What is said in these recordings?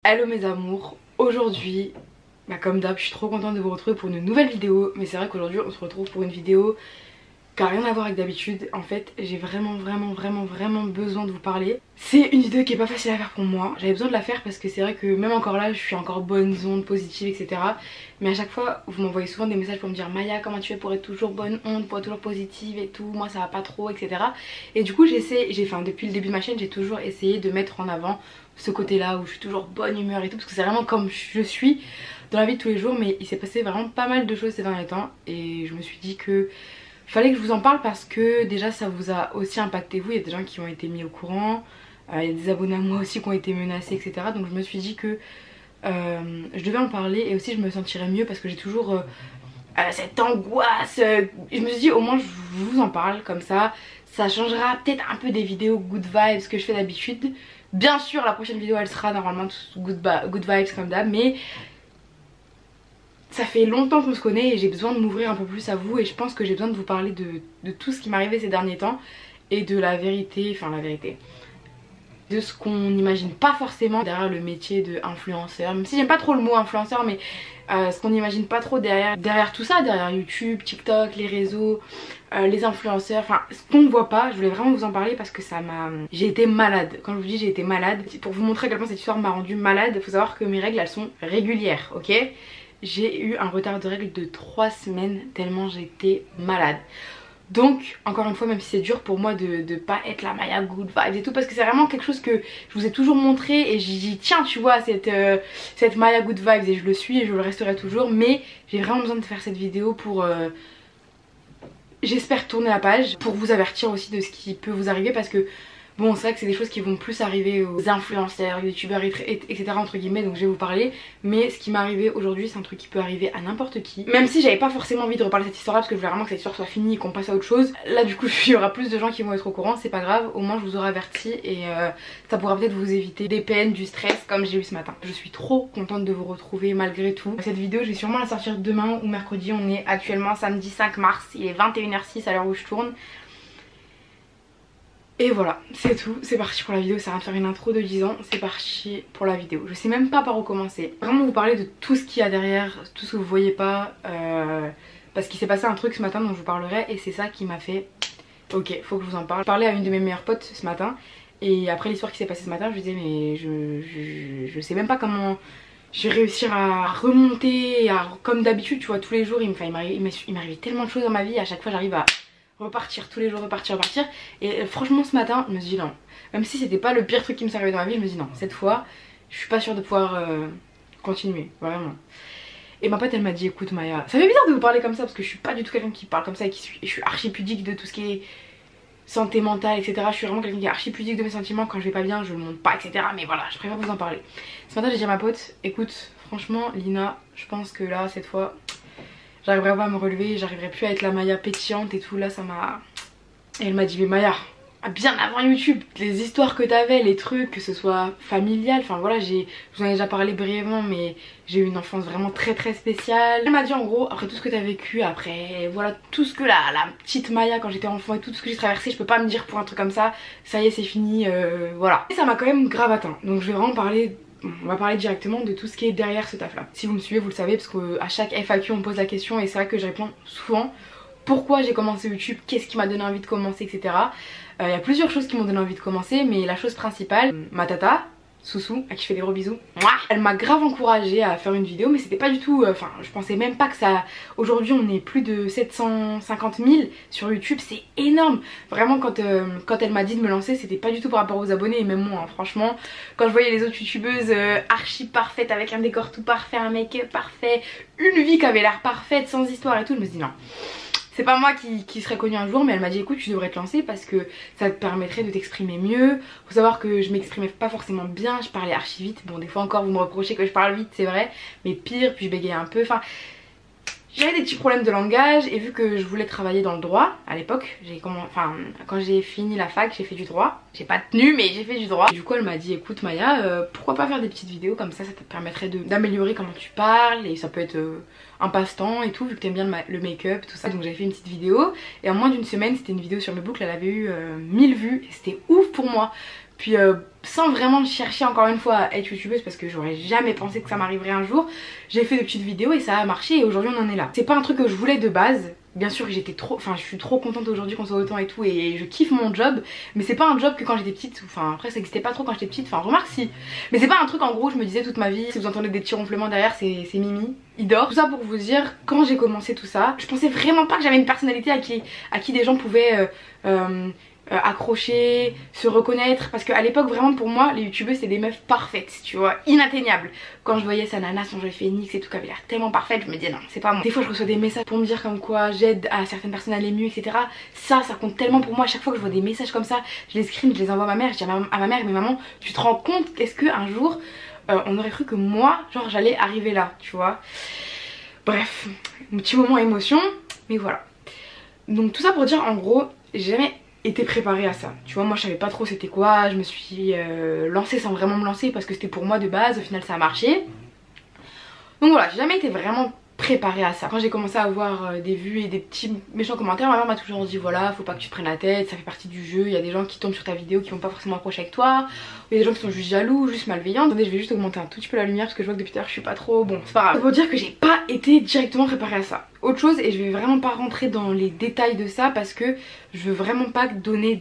Hello mes amours, aujourd'hui, comme d'hab, je suis trop contente de vous retrouver pour une nouvelle vidéo. Mais c'est vrai qu'aujourd'hui on se retrouve pour une vidéo qui n'a rien à voir avec d'habitude. En fait j'ai vraiment besoin de vous parler. C'est une vidéo qui est pas facile à faire pour moi. J'avais besoin de la faire parce que c'est vrai que même encore là je suis encore bonne onde, positive, etc. Mais à chaque fois vous m'envoyez souvent des messages pour me dire Maya, comment tu fais pour être toujours bonne onde, pour être toujours positive et tout, moi ça va pas trop, etc. Et du coup depuis le début de ma chaîne j'ai toujours essayé de mettre en avant ce côté là où je suis toujours bonne humeur et tout, parce que c'est vraiment comme je suis dans la vie de tous les jours. Mais il s'est passé vraiment pas mal de choses ces derniers temps et je me suis dit que fallait que je vous en parle parce que déjà ça vous a aussi impacté vous. Il y a des gens qui ont été mis au courant, il y a des abonnés à moi aussi qui ont été menacés, etc. Donc je me suis dit que je devais en parler et aussi je me sentirais mieux parce que j'ai toujours cette angoisse. Je me suis dit au moins je vous en parle, comme ça changera peut-être un peu des vidéos good vibes que je fais d'habitude. Bien sûr la prochaine vidéo elle sera normalement good vibes comme d'hab, mais ça fait longtemps qu'on se connaît et j'ai besoin de m'ouvrir un peu plus à vous. Et je pense que j'ai besoin de vous parler de tout ce qui m'est arrivé ces derniers temps et de la vérité, de ce qu'on n'imagine pas forcément derrière le métier de influenceur. Même si j'aime pas trop le mot influenceur, mais ce qu'on n'imagine pas trop derrière tout ça, derrière YouTube, TikTok, les réseaux, les influenceurs, enfin ce qu'on ne voit pas. Je voulais vraiment vous en parler parce que ça m'a... J'ai été malade. Quand je vous dis j'ai été malade, pour vous montrer à quel point cette histoire m'a rendue malade, il faut savoir que mes règles elles sont régulières, ok? J'ai eu un retard de règles de 3 semaines tellement j'étais malade. Donc encore une fois, même si c'est dur pour moi de pas être la Maya good vibes et tout, parce que c'est vraiment quelque chose que je vous ai toujours montré et j'ai dit tiens tu vois cette Maya good vibes, et je le suis et je le resterai toujours. Mais j'ai vraiment besoin de faire cette vidéo pour j'espère tourner la page, pour vous avertir aussi de ce qui peut vous arriver, parce que bon c'est vrai que c'est des choses qui vont plus arriver aux influenceurs, youtubeurs, etc. entre guillemets, donc je vais vous parler. Mais ce qui m'est arrivé aujourd'hui c'est un truc qui peut arriver à n'importe qui. Même si j'avais pas forcément envie de reparler de cette histoire là, parce que je voulais vraiment que cette histoire soit finie et qu'on passe à autre chose. Là du coup il y aura plus de gens qui vont être au courant, c'est pas grave, au moins je vous aurai averti. Et ça pourra peut-être vous éviter des peines, du stress comme j'ai eu ce matin. Je suis trop contente de vous retrouver malgré tout. Cette vidéo je vais sûrement la sortir demain ou mercredi. On est actuellement samedi 5 mars, il est 21h06 à l'heure où je tourne. Et voilà, c'est tout, c'est parti pour la vidéo. Ça va faire une intro de 10 ans, c'est parti pour la vidéo. Je sais même pas par où commencer. Vraiment vous parler de tout ce qu'il y a derrière, tout ce que vous voyez pas, parce qu'il s'est passé un truc ce matin dont je vous parlerai. Et c'est ça qui m'a fait, ok, faut que je vous en parle. Je parlais à une de mes meilleures potes ce matin, et après l'histoire qui s'est passée ce matin, je lui disais mais je sais même pas comment je vais réussir à remonter, comme d'habitude tu vois, tous les jours il m'arrivait tellement de choses dans ma vie. À chaque fois j'arrive à repartir tous les jours, repartir. Et franchement ce matin je me suis dit non, même si c'était pas le pire truc qui me s'est arrivé dans ma vie, je me dis non, cette fois je suis pas sûre de pouvoir continuer, vraiment. Et ma pote elle m'a dit écoute Maya, ça fait bizarre de vous parler comme ça parce que je suis pas du tout quelqu'un qui parle comme ça et je suis archi pudique de tout ce qui est santé mentale, etc. Je suis vraiment quelqu'un qui est archi pudique de mes sentiments. Quand je vais pas bien je le montre pas, etc. Mais voilà, je préfère vous en parler. Ce matin j'ai dit à ma pote écoute franchement Lina, je pense que là cette fois j'arriverai pas à me relever, j'arriverai plus à être la Maya pétillante et tout. Là ça m'a... Et elle m'a dit mais Maya, bien avant YouTube, les histoires que t'avais, les trucs, que ce soit familial, enfin voilà, je vous en ai déjà parlé brièvement, mais j'ai eu une enfance vraiment très spéciale. Elle m'a dit en gros, après tout ce que t'as vécu, après voilà tout ce que la petite Maya quand j'étais enfant et tout ce que j'ai traversé, je peux pas me dire pour un truc comme ça, ça y est c'est fini, voilà. Et ça m'a quand même grave atteint, donc je vais vraiment parler... On va parler directement de tout ce qui est derrière ce taf là. Si vous me suivez vous le savez, parce qu'à chaque FAQ on me pose la question et c'est vrai que je réponds souvent. Pourquoi j'ai commencé YouTube, qu'est-ce qui m'a donné envie de commencer, etc. Il y a plusieurs choses qui m'ont donné envie de commencer, mais la chose principale, ma tata Soussou, à qui je fais des gros bisous, elle m'a grave encouragée à faire une vidéo, mais c'était pas du tout, je pensais même pas que ça... Aujourd'hui on est plus de 750 000 sur YouTube, c'est énorme. Vraiment quand elle m'a dit de me lancer, c'était pas du tout par rapport aux abonnés, et même moi, hein, franchement, quand je voyais les autres youtubeuses archi parfaites, avec un décor tout parfait, un make-up parfait, une vie qui avait l'air parfaite, sans histoire et tout, je me suis dit non. C'est pas moi qui serais connue un jour, mais elle m'a dit écoute tu devrais te lancer parce que ça te permettrait de t'exprimer mieux. Faut savoir que je m'exprimais pas forcément bien, je parlais archi vite. Bon des fois encore vous me reprochez que je parle vite c'est vrai, mais pire, puis je bégayais un peu, enfin... J'avais des petits problèmes de langage et vu que je voulais travailler dans le droit à l'époque, quand j'ai fini la fac j'ai fait du droit. J'ai pas tenu mais j'ai fait du droit. Du coup elle m'a dit écoute Maya, pourquoi pas faire des petites vidéos comme ça te permettrait d'améliorer comment tu parles et ça peut être un passe-temps et tout vu que t'aimes bien le make-up tout ça. Donc j'avais fait une petite vidéo et en moins d'une semaine, c'était une vidéo sur mes boucles, elle avait eu 1000 vues et c'était ouf pour moi. Puis sans vraiment chercher encore une fois à être youtubeuse, parce que j'aurais jamais pensé que ça m'arriverait un jour, j'ai fait de petites vidéos et ça a marché et aujourd'hui on en est là. C'est pas un truc que je voulais de base. Bien sûr que j'étais trop, enfin je suis trop contente aujourd'hui qu'on soit autant et tout et je kiffe mon job. Mais c'est pas un job que quand j'étais petite, enfin après ça existait pas trop quand j'étais petite, enfin remarque si. Mais c'est pas un truc en gros je me disais toute ma vie, si vous entendez des petits ronflements derrière c'est Mimi, il dort. Tout ça pour vous dire, quand j'ai commencé tout ça, je pensais vraiment pas que j'avais une personnalité à qui des gens pouvaient accrocher, se reconnaître, parce qu'à l'époque vraiment pour moi les youtubeuses c'est des meufs parfaites, tu vois, inatteignables. Quand je voyais sa nana, son jeu phénix et tout qui avait l'air tellement parfaite, je me disais non c'est pas moi. Des fois je reçois des messages pour me dire comme quoi j'aide à certaines personnes à aller mieux, etc. Ça compte tellement pour moi. À chaque fois que je vois des messages comme ça, je les screen, je les envoie à ma mère, je dis à ma mère, mais maman tu te rends compte, est-ce qu'un jour on aurait cru que moi genre j'allais arriver là, tu vois. Bref, un petit moment émotion, mais voilà. Donc tout ça pour dire en gros, j'ai jamais été préparée à ça, tu vois. Moi je savais pas trop c'était quoi, je me suis lancée sans vraiment me lancer parce que c'était pour moi de base, au final ça a marché. Donc voilà, j'ai jamais été vraiment préparée à ça. Quand j'ai commencé à avoir des vues et des petits méchants commentaires, ma mère m'a toujours dit voilà, faut pas que tu te prennes la tête, ça fait partie du jeu, il y a des gens qui tombent sur ta vidéo qui vont pas forcément accrocher avec toi, ou il y a des gens qui sont juste jaloux, juste malveillants. Attendez, je vais juste augmenter un tout petit peu la lumière parce que je vois que depuis tout à l'heure je suis pas trop, bon c'est pas grave. Ça veut dire que j'ai pas été directement préparée à ça. Autre chose, et je vais vraiment pas rentrer dans les détails de ça parce que je veux vraiment pas donner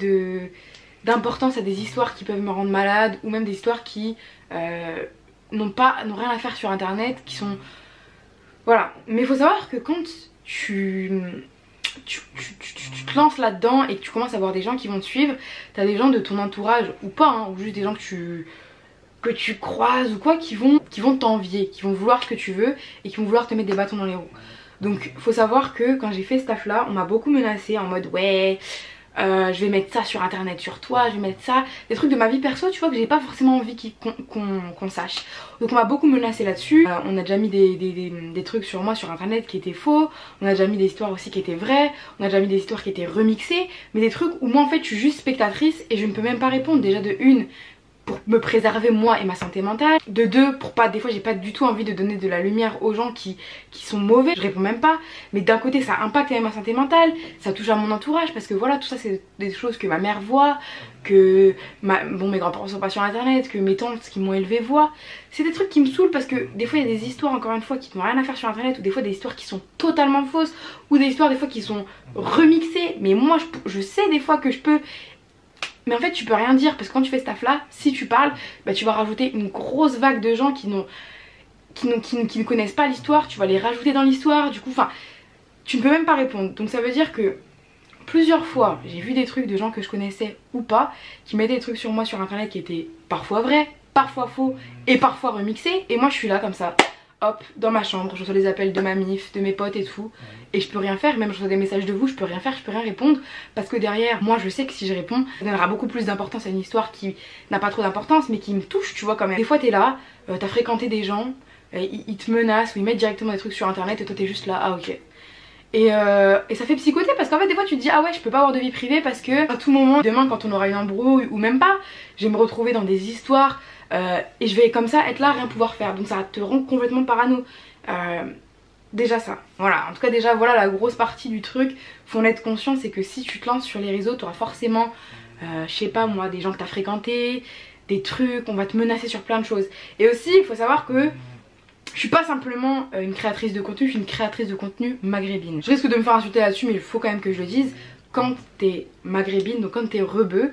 d'importance à des histoires qui peuvent me rendre malade, ou même des histoires qui n'ont rien à faire sur internet, qui sont... Voilà, mais il faut savoir que quand tu te lances là-dedans et que tu commences à voir des gens qui vont te suivre, t'as des gens de ton entourage, ou pas, hein, ou juste des gens que tu croises ou quoi, qui vont t'envier, qui vont vouloir ce que tu veux et qui vont vouloir te mettre des bâtons dans les roues. Donc faut savoir que quand j'ai fait ce taf là, on m'a beaucoup menacé en mode ouais... je vais mettre ça sur internet sur toi, je vais mettre ça, des trucs de ma vie perso tu vois que j'ai pas forcément envie qu'on sache. Donc on m'a beaucoup menacé là-dessus, on a déjà mis des trucs sur moi sur internet qui étaient faux, on a déjà mis des histoires aussi qui étaient vraies, on a déjà mis des histoires qui étaient remixées, mais des trucs où moi en fait je suis juste spectatrice et je ne peux même pas répondre. Déjà de une, pour me préserver moi et ma santé mentale, de deux, pour pas, des fois j'ai pas du tout envie de donner de la lumière aux gens qui sont mauvais, je réponds même pas, mais d'un côté ça impacte ma santé mentale, ça touche à mon entourage parce que voilà, tout ça c'est des choses que ma mère voit, que mes grands-parents sont pas sur internet, que mes tantes qui m'ont élevée voient. C'est des trucs qui me saoulent parce que des fois il y a des histoires encore une fois qui n'ont rien à faire sur internet, ou des fois des histoires qui sont totalement fausses, ou des histoires des fois qui sont remixées, mais moi je sais des fois que je peux... Mais en fait tu peux rien dire parce que quand tu fais ce taf là, si tu parles, bah, tu vas rajouter une grosse vague de gens qui ne connaissent pas l'histoire, tu vas les rajouter dans l'histoire, du coup enfin tu ne peux même pas répondre. Donc ça veut dire que plusieurs fois j'ai vu des trucs de gens que je connaissais ou pas qui mettaient des trucs sur moi sur internet qui étaient parfois vrais, parfois faux et parfois remixés, et moi je suis là comme ça, hop, dans ma chambre, je reçois les appels de ma mif, de mes potes et tout, et je peux rien faire, même je reçois des messages de vous, je peux rien faire, je peux rien répondre, parce que derrière, moi je sais que si je réponds, ça donnera beaucoup plus d'importance à une histoire qui n'a pas trop d'importance, mais qui me touche, tu vois quand même. Des fois t'es là, t'as fréquenté des gens, ils te menacent, ou ils mettent directement des trucs sur internet, et toi t'es juste là, ah ok. Et ça fait psychoter parce qu'en fait des fois tu te dis ah ouais je peux pas avoir de vie privée parce que à tout moment, demain quand on aura une embrouille ou même pas, je vais me retrouver dans des histoires et je vais comme ça être là, rien pouvoir faire, donc ça te rend complètement parano. Déjà ça, voilà, en tout cas déjà voilà la grosse partie du truc. Faut en être conscient, c'est que si tu te lances sur les réseaux, tu auras forcément je sais pas moi, des gens que t'as fréquentés, des trucs, on va te menacer sur plein de choses. Et aussi il faut savoir que je suis pas simplement une créatrice de contenu, je suis une créatrice de contenu maghrébine. Je risque de me faire insulter là-dessus, mais il faut quand même que je le dise. Quand t'es maghrébine, donc quand t'es rebeu,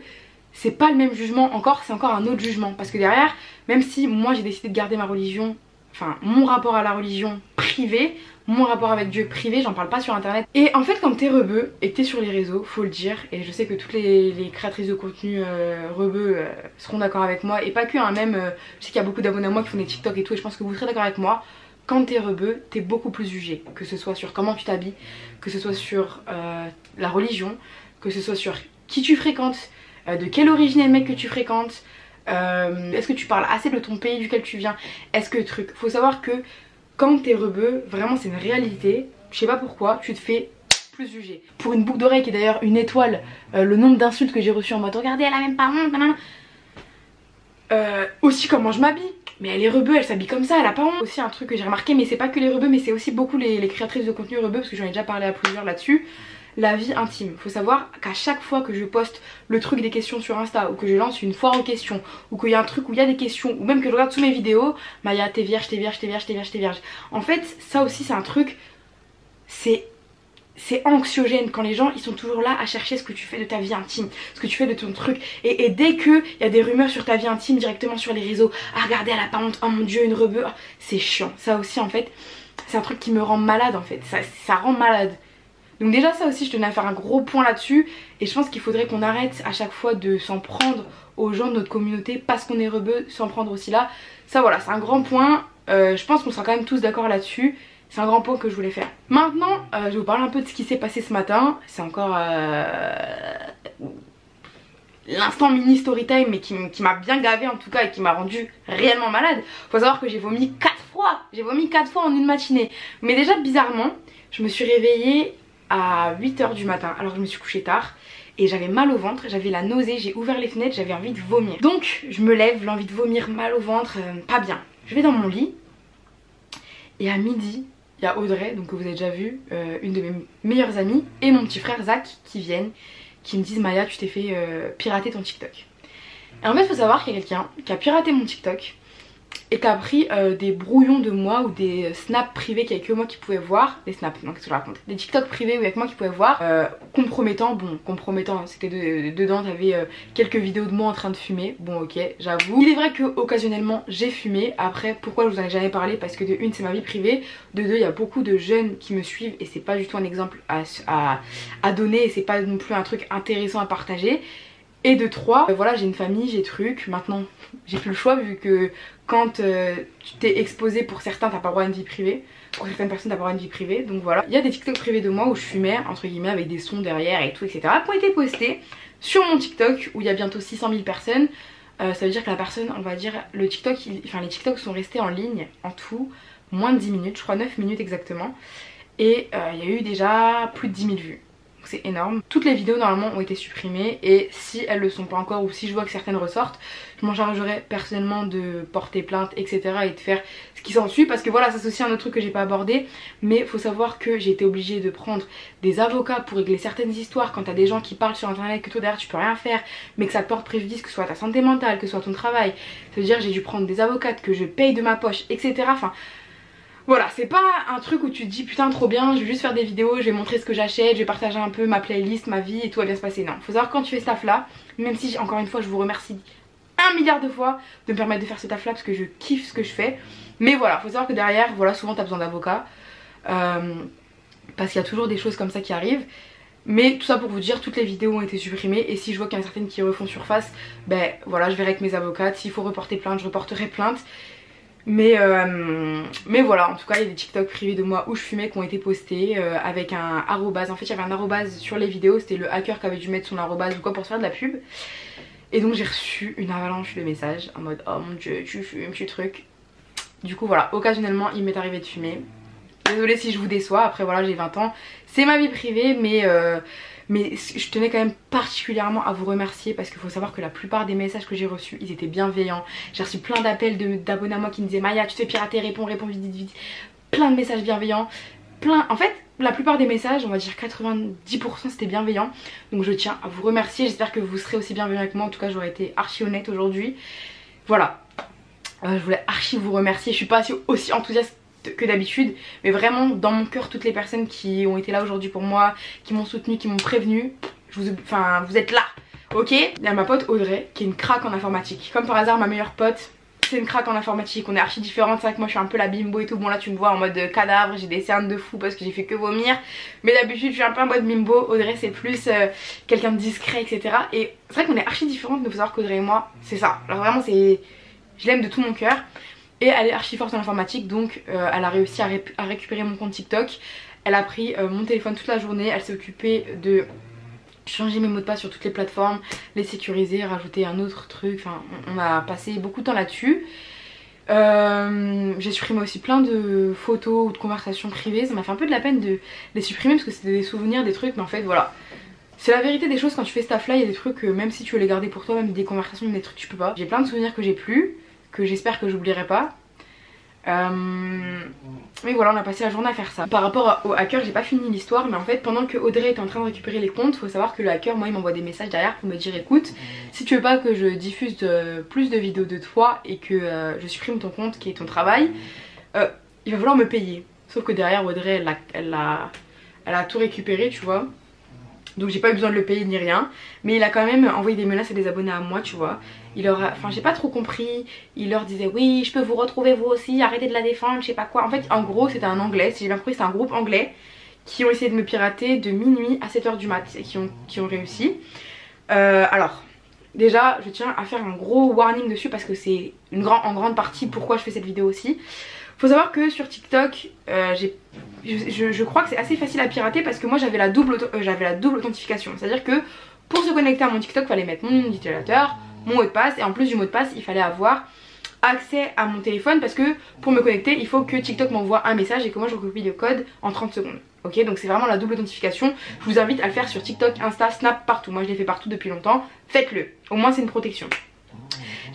c'est pas le même jugement encore, c'est encore un autre jugement. Parce que derrière, même si moi j'ai décidé de garder ma religion, enfin mon rapport à la religion privé, mon rapport avec Dieu privé, j'en parle pas sur internet. Et en fait quand t'es rebeu et que t'es sur les réseaux, faut le dire, et je sais que toutes les créatrices de contenu rebeu seront d'accord avec moi, et pas que, hein, même je sais qu'il y a beaucoup d'abonnés à moi qui font des TikTok et tout, et je pense que vous serez d'accord avec moi. Quand t'es rebeu, t'es beaucoup plus jugé, que ce soit sur comment tu t'habilles, que ce soit sur la religion, que ce soit sur qui tu fréquentes, de quelle origine est le mec que tu fréquentes, est-ce que tu parles assez de ton pays duquel tu viens, est-ce que truc. Faut savoir que quand t'es rebeu, vraiment c'est une réalité, je sais pas pourquoi, tu te fais plus juger. Pour une boucle d'oreille qui est d'ailleurs une étoile, le nombre d'insultes que j'ai reçues en mode regardez elle a même pas honte, aussi comment je m'habille. Mais elle est rebeu, elle s'habille comme ça, elle a pas honte. Aussi un truc que j'ai remarqué, mais c'est pas que les rebeux, mais c'est aussi beaucoup les créatrices de contenu rebeux, parce que j'en ai déjà parlé à plusieurs là-dessus. la vie intime. Faut savoir qu'à chaque fois que je poste le truc des questions sur Insta, ou que je lance une foire aux questions, ou qu'il y a un truc où il y a des questions, ou même que je regarde tous mes vidéos, Maya t'es vierge, t'es vierge, t'es vierge, t'es vierge, t'es vierge. En fait ça aussi c'est un truc, c'est anxiogène quand les gens ils sont toujours là à chercher ce que tu fais de ta vie intime, ce que tu fais de ton truc, et dès qu'il y a des rumeurs sur ta vie intime directement sur les réseaux, ah regardez elle a pas honte, oh mon dieu une rebeu, c'est chiant. Ça aussi en fait c'est un truc qui me rend malade en fait, ça rend malade. Donc déjà ça aussi je tenais à faire un gros point là-dessus, et je pense qu'il faudrait qu'on arrête à chaque fois de s'en prendre aux gens de notre communauté parce qu'on est rebeu, s'en prendre aussi là. Ça voilà, c'est un grand point, je pense qu'on sera quand même tous d'accord là-dessus. C'est un grand point que je voulais faire. Maintenant, je vais vous parler un peu de ce qui s'est passé ce matin. C'est encore l'instant mini story time, mais qui m'a bien gavé en tout cas et qui m'a rendu réellement malade. Faut savoir que j'ai vomi 4 fois. J'ai vomi 4 fois en une matinée. Mais déjà bizarrement, je me suis réveillée à 8 h du matin. Alors je me suis couchée tard et j'avais mal au ventre, j'avais la nausée, j'ai ouvert les fenêtres, j'avais envie de vomir. Donc je me lève, l'envie de vomir, mal au ventre, pas bien. Je vais dans mon lit et à midi, il y a Audrey, donc que vous avez déjà vu, une de mes meilleures amies, et mon petit frère Zach qui viennent, qui me disent Maya tu t'es fait pirater ton TikTok. Et en fait il faut savoir qu'il y a quelqu'un qui a piraté mon TikTok et qui a pris des brouillons de moi ou des snaps privés qu'il n'y avait que moi qui pouvais voir. Des snaps, non qu'est-ce que je raconte, des TikTok privés où il y avait que moi qui pouvais voir, compromettant. Bon compromettant c'était dedans t'avais quelques vidéos de moi en train de fumer. Bon ok j'avoue. Il est vrai que occasionnellement j'ai fumé. Après pourquoi je vous en ai jamais parlé, parce que de une c'est ma vie privée, de deux il y a beaucoup de jeunes qui me suivent et c'est pas du tout un exemple à donner, et c'est pas non plus un truc intéressant à partager. Et de 3, voilà j'ai une famille, j'ai trucs, maintenant j'ai plus le choix vu que quand tu t'es exposé, pour certains t'as pas le droit à une vie privée, pour certaines personnes t'as pas le droit à une vie privée, donc voilà. Il y a des TikTok privés de moi où je fumais entre guillemets avec des sons derrière et tout etc, qui ont été postés sur mon TikTok où il y a bientôt 600 000 personnes. Ça veut dire que la personne, on va dire, le TikTok, enfin les TikTok sont restés en ligne en tout moins de 10 minutes, je crois 9 minutes exactement, et il y a eu déjà plus de 10 000 vues. C'est énorme. Toutes les vidéos normalement ont été supprimées, et si elles le sont pas encore ou si je vois que certaines ressortent, je m'en chargerai personnellement de porter plainte etc et de faire ce qui s'ensuit, parce que voilà ça c'est aussi un autre truc que j'ai pas abordé, mais faut savoir que j'ai été obligée de prendre des avocats pour régler certaines histoires quand t'as des gens qui parlent sur internet que toi derrière tu peux rien faire mais que ça te porte préjudice, que ce soit ta santé mentale, que ce soit ton travail. Ça veut dire j'ai dû prendre des avocates que je paye de ma poche etc. Enfin voilà, c'est pas un truc où tu te dis putain trop bien, je vais juste faire des vidéos, je vais montrer ce que j'achète, je vais partager un peu ma playlist, ma vie et tout va bien se passer. Non, faut savoir quand tu fais ce taf là, même si encore une fois je vous remercie 1 milliard de fois de me permettre de faire ce taf là parce que je kiffe ce que je fais. Mais voilà, faut savoir que derrière, voilà, souvent t'as besoin d'avocats, parce qu'il y a toujours des choses comme ça qui arrivent. Mais tout ça pour vous dire, toutes les vidéos ont été supprimées, et si je vois qu'il y en a certaines qui refont surface, ben voilà, je verrai avec mes avocates. S'il faut reporter plainte, je reporterai plainte. Mais voilà, en tout cas il y a des TikTok privés de moi où je fumais qui ont été postés avec un arrobase. En fait il y avait un arrobase sur les vidéos, c'était le hacker qui avait dû mettre son arrobase ou quoi pour se faire de la pub. Et donc j'ai reçu une avalanche de messages en mode oh mon dieu tu fumes, tu truc. Du coup voilà, occasionnellement il m'est arrivé de fumer. Désolée si je vous déçois, après voilà j'ai 20 ans, c'est ma vie privée, mais je tenais quand même particulièrement à vous remercier, parce qu'il faut savoir que la plupart des messages que j'ai reçus ils étaient bienveillants. J'ai reçu plein d'appels d'abonnés à moi qui me disaient Maya tu te fais pirater, réponds vite vite. Plein de messages bienveillants, en fait la plupart des messages, on va dire 90% c'était bienveillant. Donc je tiens à vous remercier, j'espère que vous serez aussi bienveillants avec moi. En tout cas j'aurais été archi honnête aujourd'hui. Voilà, je voulais archi vous remercier, je suis pas aussi enthousiaste que d'habitude, mais vraiment dans mon cœur toutes les personnes qui ont été là aujourd'hui pour moi, qui m'ont soutenu, qui m'ont prévenu, vous êtes là, ok. Il y a ma pote Audrey qui est une craque en informatique, comme par hasard ma meilleure pote c'est une craque en informatique, on est archi différentes. C'est vrai que moi je suis un peu la bimbo et tout, bon là tu me vois en mode cadavre, j'ai des cernes de fou parce que j'ai fait que vomir, mais d'habitude je suis un peu en mode bimbo. Audrey c'est plus quelqu'un de discret etc, et c'est vrai qu'on est archi différentes, mais faut savoir qu'Audrey et moi c'est ça, alors vraiment c'est, je l'aime de tout mon cœur. Et elle est archi forte en informatique, donc elle a réussi à récupérer mon compte TikTok. Elle a pris mon téléphone toute la journée, elle s'est occupée de changer mes mots de passe sur toutes les plateformes, les sécuriser, rajouter un autre truc, enfin on a passé beaucoup de temps là-dessus. J'ai supprimé aussi plein de photos ou de conversations privées, ça m'a fait un peu de la peine de les supprimer parce que c'était des souvenirs, des trucs, mais en fait voilà. C'est la vérité des choses, quand tu fais ce taf là, il y a des trucs, même si tu veux les garder pour toi, même des conversations, même des trucs tu peux pas. J'ai plein de souvenirs que j'ai plus, que j'espère que j'oublierai pas. Mais voilà, on a passé la journée à faire ça. Par rapport au hacker, j'ai pas fini l'histoire, mais en fait pendant que Audrey est en train de récupérer les comptes, faut savoir que le hacker, moi il m'envoie des messages derrière pour me dire écoute, si tu veux pas que je diffuse plus de vidéos de toi et que je supprime ton compte qui est ton travail, il va falloir me payer. Sauf que derrière Audrey elle a tout récupéré, tu vois. Donc j'ai pas eu besoin de le payer ni rien. Mais il a quand même envoyé des menaces à des abonnés à moi, tu vois. Il leur a... Enfin j'ai pas trop compris. Il leur disait oui je peux vous retrouver vous aussi, arrêtez de la défendre, je sais pas quoi. En fait en gros c'était un anglais, si j'ai bien compris c'était un groupe anglais qui ont essayé de me pirater de minuit à 7h du mat et qui ont réussi. Alors déjà je tiens à faire un gros warning dessus parce que c'est en grande partie pourquoi je fais cette vidéo aussi. Faut savoir que sur TikTok, je crois que c'est assez facile à pirater parce que moi j'avais la double authentification. C'est-à-dire que pour se connecter à mon TikTok, il fallait mettre mon nom d'utilisateur, mon mot de passe et en plus du mot de passe, il fallait avoir accès à mon téléphone parce que pour me connecter, il faut que TikTok m'envoie un message et que moi je recopie le code en 30 secondes. Ok, donc c'est vraiment la double authentification. Je vous invite à le faire sur TikTok, Insta, Snap, partout. Moi je l'ai fait partout depuis longtemps. Faites-le. Au moins c'est une protection.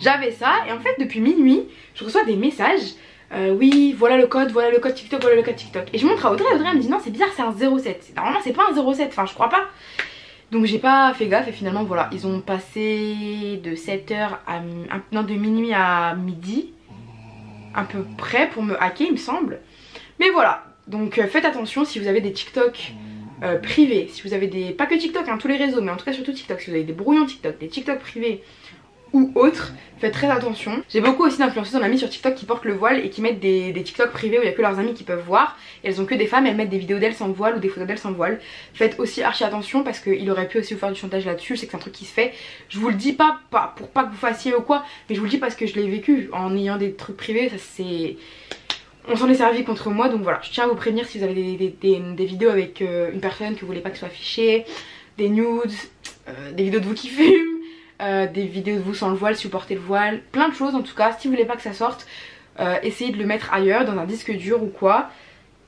J'avais ça et en fait depuis minuit, je reçois des messages. Oui, voilà le code TikTok, voilà le code TikTok. Et je montre à Audrey, Audrey elle me dit non c'est bizarre, c'est un 07. Normalement c'est pas un 07, enfin je crois pas. Donc j'ai pas fait gaffe et finalement voilà, ils ont passé de 7h à... non de minuit à midi, à peu près pour me hacker il me semble. Mais voilà, donc faites attention si vous avez des TikTok privés, si vous avez des... pas que TikTok, hein, tous les réseaux, mais en tout cas surtout TikTok, si vous avez des brouillons TikTok, des TikTok privés ou autres, faites très attention. J'ai beaucoup aussi d'influenceuses en amis sur TikTok qui portent le voile et qui mettent des TikTok privés où il n'y a que leurs amis qui peuvent voir. Et elles ont que des femmes, elles mettent des vidéos d'elles sans voile ou des photos d'elles sans voile. Faites aussi archi attention parce qu'il aurait pu aussi vous faire du chantage là-dessus. Je sais que c'est un truc qui se fait. Je vous le dis pas pour pas que vous fassiez ou quoi, mais je vous le dis parce que je l'ai vécu en ayant des trucs privés. Ça c'est... On s'en est servi contre moi, donc voilà, je tiens à vous prévenir si vous avez des vidéos avec une personne que vous voulez pas que soit affichée, des nudes, des vidéos de vous qui fument. Des vidéos de vous sans le voile, si vous portez le voile, plein de choses en tout cas. Si vous voulez pas que ça sorte, essayez de le mettre ailleurs, dans un disque dur ou quoi.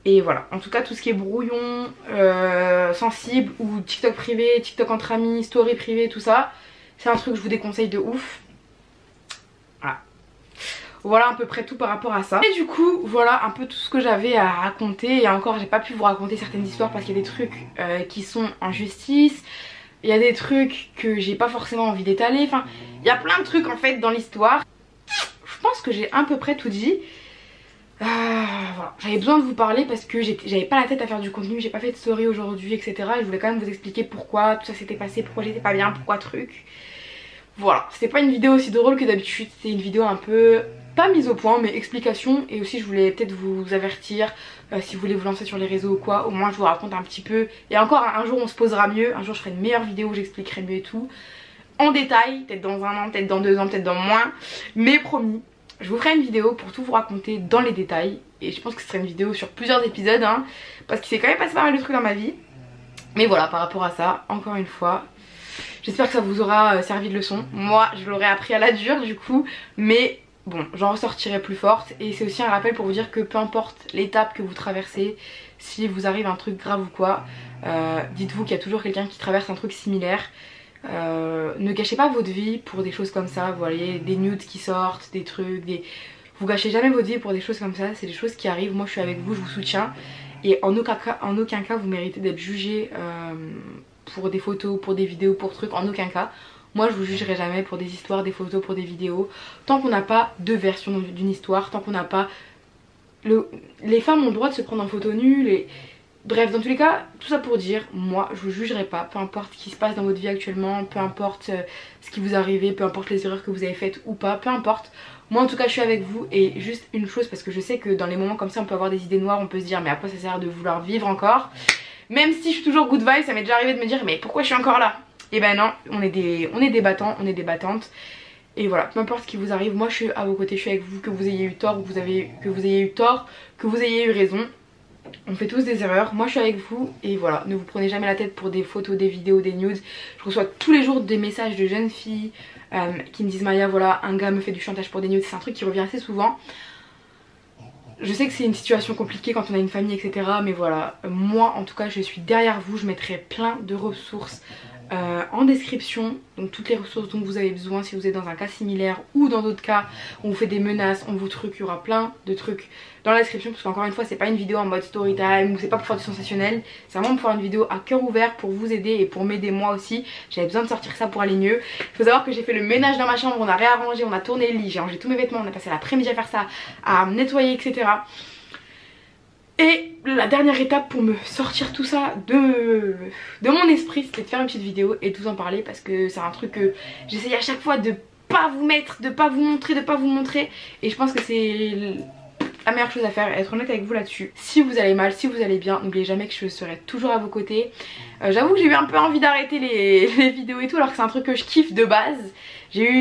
Et voilà, en tout cas tout ce qui est brouillon, sensible ou TikTok privé, TikTok entre amis, story privée, tout ça, c'est un truc que je vous déconseille de ouf. Voilà. Voilà à peu près tout par rapport à ça. Et du coup voilà un peu tout ce que j'avais à raconter. Et encore j'ai pas pu vous raconter certaines histoires parce qu'il y a des trucs qui sont en justice. Il y a des trucs que j'ai pas forcément envie d'étaler. Enfin, il y a plein de trucs en fait dans l'histoire. Je pense que j'ai à peu près tout dit. Voilà. J'avais besoin de vous parler parce que j'avais pas la tête à faire du contenu. J'ai pas fait de story aujourd'hui, etc. Et je voulais quand même vous expliquer pourquoi tout ça s'était passé, pourquoi j'étais pas bien, pourquoi truc. Voilà, c'était pas une vidéo aussi drôle que d'habitude. C'était une vidéo un peu... pas mise au point mais explication. Et aussi je voulais peut-être vous avertir si vous voulez vous lancer sur les réseaux ou quoi. Au moins je vous raconte un petit peu. Et encore un jour on se posera mieux. Un jour je ferai une meilleure vidéo où j'expliquerai mieux et tout en détail. Peut-être dans 1 an, peut-être dans 2 ans, peut-être dans moins. Mais promis, je vous ferai une vidéo pour tout vous raconter dans les détails. Et je pense que ce serait une vidéo sur plusieurs épisodes hein, parce qu'il s'est quand même passé pas mal de trucs dans ma vie. Mais voilà, par rapport à ça, encore une fois, j'espère que ça vous aura servi de leçon. Moi je l'aurais appris à la dure du coup. Mais bon, j'en ressortirai plus forte. Et c'est aussi un rappel pour vous dire que peu importe l'étape que vous traversez, si vous arrive un truc grave ou quoi, dites-vous qu'il y a toujours quelqu'un qui traverse un truc similaire. Ne gâchez pas votre vie pour des choses comme ça. Vous voyez, des nudes qui sortent, des trucs, vous gâchez jamais votre vie pour des choses comme ça. C'est des choses qui arrivent, moi je suis avec vous, je vous soutiens. Et en aucun cas vous méritez d'être jugé pour des photos, pour des vidéos, pour trucs, en aucun cas. Moi je vous jugerai jamais pour des histoires, des photos, pour des vidéos. Tant qu'on n'a pas deux versions d'une histoire, tant qu'on n'a pas... Les femmes ont le droit de se prendre en photo nue, bref, dans tous les cas, tout ça pour dire, moi je vous jugerai pas. Peu importe ce qui se passe dans votre vie actuellement, peu importe ce qui vous arrive, peu importe les erreurs que vous avez faites ou pas, peu importe. Moi en tout cas je suis avec vous. Et juste une chose, parce que je sais que dans les moments comme ça on peut avoir des idées noires, on peut se dire mais à quoi ça sert de vouloir vivre encore. Même si je suis toujours good vibe, ça m'est déjà arrivé de me dire mais pourquoi je suis encore là. Et ben non, on est des battants, on est des battantes. Et voilà, peu importe ce qui vous arrive, moi je suis à vos côtés, je suis avec vous, que vous ayez eu tort ou que vous ayez eu tort, que vous ayez eu raison. On fait tous des erreurs, moi je suis avec vous. Et voilà, ne vous prenez jamais la tête pour des photos, des vidéos, des nudes. Je reçois tous les jours des messages de jeunes filles qui me disent Maya voilà, un gars me fait du chantage pour des nudes. C'est un truc qui revient assez souvent. Je sais que c'est une situation compliquée quand on a une famille etc. Mais voilà, moi en tout cas je suis derrière vous. Je mettrai plein de ressources en description, donc toutes les ressources dont vous avez besoin si vous êtes dans un cas similaire ou dans d'autres cas on vous fait des menaces, on vous truc, il y aura plein de trucs dans la description, parce qu'encore une fois c'est pas une vidéo en mode story time ou c'est pas pour faire du sensationnel, c'est vraiment pour faire une vidéo à cœur ouvert pour vous aider et pour m'aider moi aussi. J'avais besoin de sortir ça pour aller mieux. Il faut savoir que j'ai fait le ménage dans ma chambre, on a réarrangé, on a tourné le lit, j'ai rangé tous mes vêtements, on a passé l'après-midi à faire ça, à nettoyer, etc. Et la dernière étape pour me sortir tout ça de mon esprit, c'était de faire une petite vidéo et de vous en parler, parce que c'est un truc que j'essaye à chaque fois de pas vous mettre, de pas vous montrer, et je pense que c'est la meilleure chose à faire, être honnête avec vous là-dessus. Si vous allez mal, si vous allez bien, n'oubliez jamais que je serai toujours à vos côtés. J'avoue que j'ai eu un peu envie d'arrêter les vidéos et tout, alors que c'est un truc que je kiffe de base.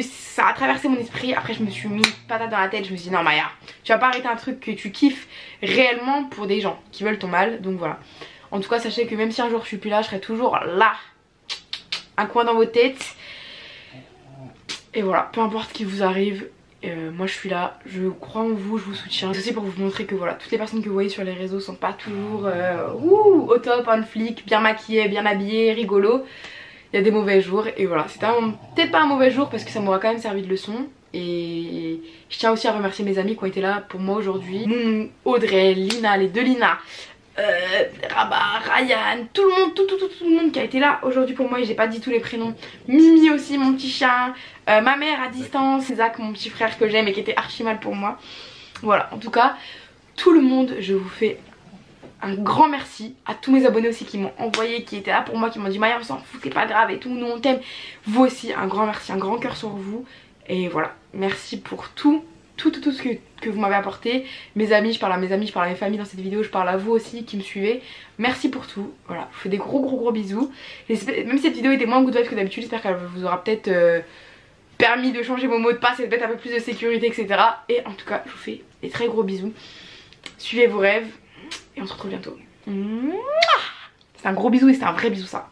Ça a traversé mon esprit, après je me suis mis une patate dans la tête, je me suis dit non Maya, tu vas pas arrêter un truc que tu kiffes réellement pour des gens qui veulent ton mal, donc voilà. En tout cas sachez que même si un jour je suis plus là, je serai toujours là, un coin dans vos têtes. Et voilà, peu importe ce qui vous arrive, moi je suis là, je crois en vous, je vous soutiens. C'est aussi pour vous montrer que voilà, toutes les personnes que vous voyez sur les réseaux sont pas toujours au top, on flic, bien maquillées, bien habillées, rigolo. Il y a des mauvais jours et voilà, c'était peut-être pas un mauvais jour parce que ça m'aura quand même servi de leçon. Et je tiens aussi à remercier mes amis qui ont été là pour moi aujourd'hui. Mounou, Audrey, Lina, les deux Lina, Rabat, Ryan, tout le monde, tout le monde qui a été là aujourd'hui pour moi, et j'ai pas dit tous les prénoms. Mimi aussi, mon petit chat, ma mère à distance, Zach, mon petit frère que j'aime et qui était archi mal pour moi. Voilà, en tout cas, tout le monde, je vous fais un grand merci. À tous mes abonnés aussi qui m'ont envoyé, qui étaient là pour moi, qui m'ont dit Maya on s'en fout, c'est pas grave et tout, nous on t'aime. Vous aussi, un grand merci, un grand cœur sur vous. Et voilà, merci pour tout ce que vous m'avez apporté. Mes amis, je parle à mes amis, je parle à mes familles dans cette vidéo, je parle à vous aussi qui me suivez. Merci pour tout, voilà, je vous fais des gros bisous. Même si cette vidéo était moins good vibes que d'habitude, j'espère qu'elle vous aura peut-être permis de changer vos mots de passe et de mettre un peu plus de sécurité, etc. Et en tout cas, je vous fais des très gros bisous. Suivez vos rêves et on se retrouve bientôt. C'est un gros bisou et c'est un vrai bisou ça.